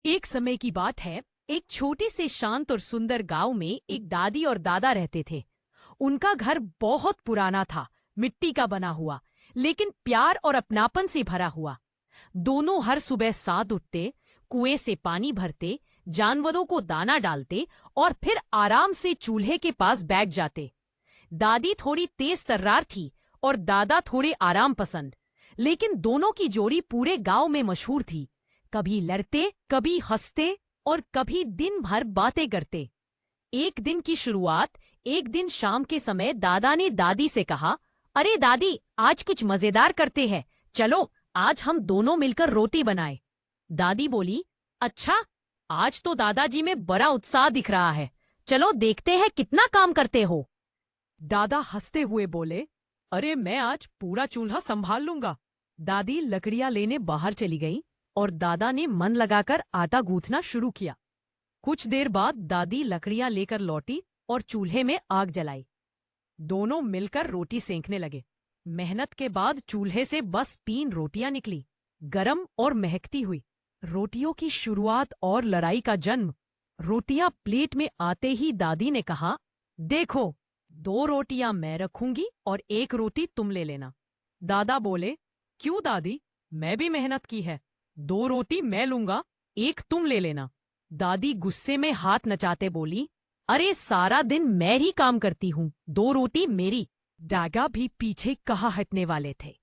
एक समय की बात है। एक छोटे से शांत और सुंदर गांव में एक दादी और दादा रहते थे। उनका घर बहुत पुराना था, मिट्टी का बना हुआ, लेकिन प्यार और अपनापन से भरा हुआ। दोनों हर सुबह साथ उठते, कुएं से पानी भरते, जानवरों को दाना डालते और फिर आराम से चूल्हे के पास बैठ जाते। दादी थोड़ी तेज तर्रार थी और दादा थोड़े आराम पसंद, लेकिन दोनों की जोड़ी पूरे गांव में मशहूर थी। कभी लड़ते, कभी हंसते और कभी दिन भर बातें करते। एक दिन की शुरुआत, एक दिन शाम के समय दादा ने दादी से कहा, अरे दादी, आज कुछ मजेदार करते हैं। चलो, आज हम दोनों मिलकर रोटी बनाए। दादी बोली, अच्छा, आज तो दादाजी में बड़ा उत्साह दिख रहा है। चलो देखते हैं कितना काम करते हो। दादा हंसते हुए बोले, अरे मैं आज पूरा चूल्हा संभाल लूंगा। दादी लकड़ियां लेने बाहर चली गई और दादा ने मन लगाकर आटा गूंथना शुरू किया। कुछ देर बाद दादी लकड़ियां लेकर लौटी और चूल्हे में आग जलाई। दोनों मिलकर रोटी सेंकने लगे। मेहनत के बाद चूल्हे से बस 3 रोटियां निकली, गरम और महकती हुई। रोटियों की शुरुआत और लड़ाई का जन्म। रोटियां प्लेट में आते ही दादी ने कहा, देखो, 2 रोटियां मैं रखूंगी और 1 रोटी तुम ले लेना। दादा बोले, क्यों दादी, मैं भी मेहनत की है। 2 रोटी मैं लूंगा, 1 तुम ले लेना। दादी गुस्से में हाथ नचाते बोली, अरे सारा दिन मैं ही काम करती हूँ, 2 रोटी मेरी। दादा भी पीछे कहाँ हटने वाले थे।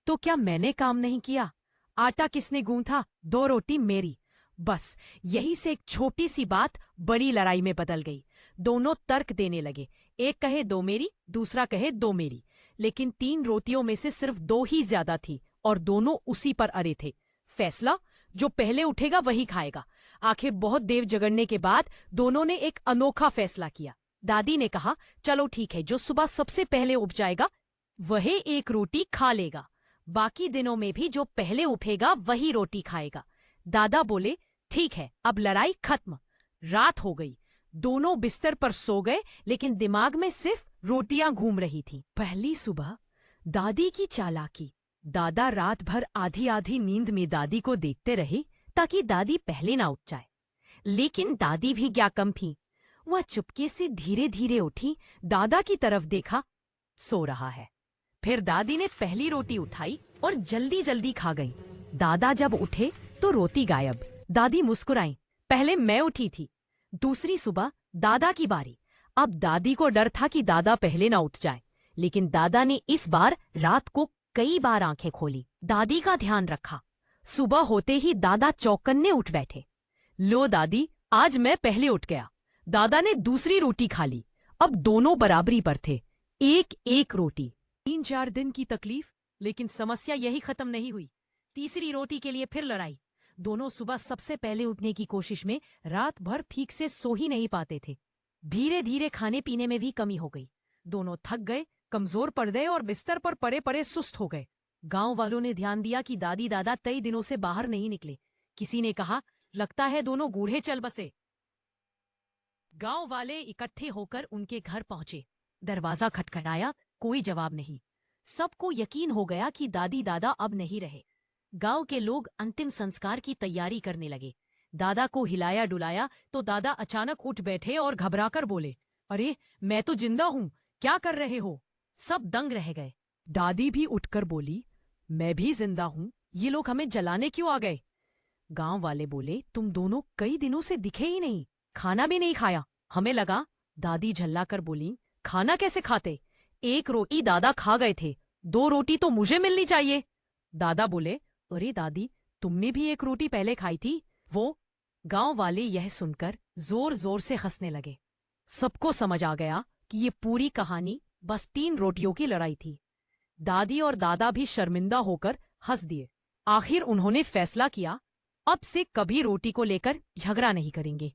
तो क्या मैंने काम नहीं किया? आटा किसने गूंथा? 2 रोटी मेरी। बस यही से एक छोटी सी बात बड़ी लड़ाई में बदल गई। दोनों तर्क देने लगे। एक कहे 2 मेरी, दूसरा कहे 2 मेरी। लेकिन 3 रोटियों में से सिर्फ 2 ही ज्यादा थी और दोनों उसी पर अड़े थे। फैसला, जो पहले उठेगा वही खाएगा। आखिर बहुत देर जगड़ने के बाद दोनों ने एक अनोखा फैसला किया। दादी ने कहा, चलो ठीक है, जो सुबह सबसे पहले उठ जाएगा वही 1 रोटी खा लेगा। बाकी दिनों में भी जो पहले उठेगा वही रोटी खाएगा। दादा बोले, ठीक है, अब लड़ाई खत्म। रात हो गई। दोनों बिस्तर पर सो गए, लेकिन दिमाग में सिर्फ रोटियां घूम रही थीं। पहली सुबह दादी की चालाकी। दादा रात भर आधी आधी नींद में दादी को देखते रहे ताकि दादी पहले ना उठ जाए। लेकिन दादी भी क्या कम थी। वह चुपके से धीरे धीरे उठी, दादा की तरफ देखा, सो रहा है। फिर दादी ने पहली रोटी उठाई और जल्दी जल्दी खा गई। दादा जब उठे तो रोटी गायब। दादी मुस्कुराई, पहले मैं उठी थी। दूसरी सुबह दादा की बारी। अब दादी को डर था कि दादा पहले ना उठ जाए, लेकिन दादा ने इस बार रात को कई बार आंखें खोली, दादी का ध्यान रखा। सुबह होते ही दादा चौकन्ने उठ बैठे। लो दादी, आज मैं पहले उठ गया। दादा ने दूसरी रोटी खा ली। अब दोनों बराबरी पर थे, 1-1 रोटी। 3-4 दिन की तकलीफ, लेकिन समस्या यही खत्म नहीं हुई। तीसरी रोटी के लिए फिर लड़ाई। दोनों सुबह सबसे पहले उठने की कोशिश में रात भर ठीक से सो ही नहीं पाते थे। धीरे धीरे खाने पीने में भी कमी हो गई। दोनों थक गए, कमजोर पड़ गए और बिस्तर पर पड़े पड़े सुस्त हो गए। गांव वालों ने ध्यान दिया कि दादी दादा कई दिनों से बाहर नहीं निकले। किसी ने कहा, लगता है दोनों बूढ़े चल बसे। गांव वाले इकट्ठे होकर उनके घर पहुंचे। दरवाजा खटखटाया, कोई जवाब नहीं। सबको यकीन हो गया कि दादी दादा अब नहीं रहे। गांव के लोग अंतिम संस्कार की तैयारी करने लगे। दादा को हिलाया डुलाया तो दादा अचानक उठ बैठे और घबराकर बोले, अरे मैं तो जिंदा हूं, क्या कर रहे हो? सब दंग रह गए। दादी भी उठकर बोली, मैं भी जिंदा हूं, ये लोग हमें जलाने क्यों आ गए? गांव वाले बोले, तुम दोनों कई दिनों से दिखे ही नहीं, खाना भी नहीं खाया। हमें लगा। दादी झल्लाकर बोली, खाना कैसे खाते? 1 रोटी दादा खा गए थे, 2 रोटी तो मुझे मिलनी चाहिए। दादा बोले, अरे दादी, तुमने भी 1 रोटी पहले खाई थी। वो गांव वाले यह सुनकर जोर जोर से हंसने लगे। सबको समझ आ गया कि ये पूरी कहानी बस 3 रोटियों की लड़ाई थी। दादी और दादा भी शर्मिंदा होकर हंस दिए। आखिर उन्होंने फैसला किया, अब से कभी रोटी को लेकर झगड़ा नहीं करेंगे।